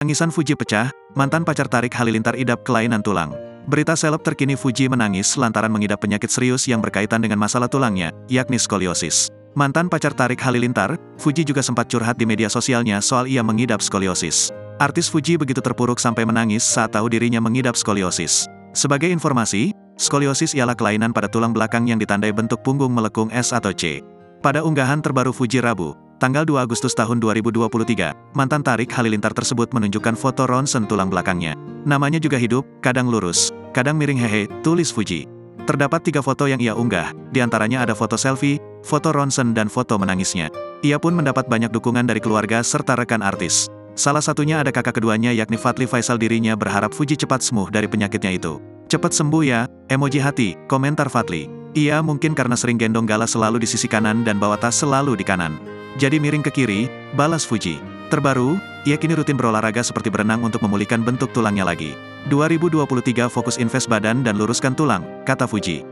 Tangisan Fuji pecah, mantan pacar Tarik Halilintar idap kelainan tulang. Berita seleb terkini Fuji menangis lantaran mengidap penyakit serius yang berkaitan dengan masalah tulangnya, yakni skoliosis. Mantan pacar Tarik Halilintar, Fuji juga sempat curhat di media sosialnya soal ia mengidap skoliosis. Artis Fuji begitu terpuruk sampai menangis saat tahu dirinya mengidap skoliosis. Sebagai informasi, skoliosis ialah kelainan pada tulang belakang yang ditandai bentuk punggung melekung S atau C. Pada unggahan terbaru Fuji Rabu, tanggal 2 Agustus tahun 2023, mantan Tarik Halilintar tersebut menunjukkan foto ronsen tulang belakangnya. Namanya juga hidup, kadang lurus, kadang miring hehe, tulis Fuji. Terdapat 3 foto yang ia unggah, diantaranya ada foto selfie, foto ronsen dan foto menangisnya. Ia pun mendapat banyak dukungan dari keluarga serta rekan artis. Salah satunya ada kakak keduanya yakni Fadly Faisal. Dirinya berharap Fuji cepat sembuh dari penyakitnya itu. Cepat sembuh ya, emoji hati, komentar Fadly. Ia mungkin karena sering gendong Gala selalu di sisi kanan dan bawa tas selalu di kanan. Jadi miring ke kiri, balas Fuji. Terbaru, ia kini rutin berolahraga seperti berenang untuk memulihkan bentuk tulangnya lagi. 2023 fokus invest badan dan luruskan tulang, kata Fuji.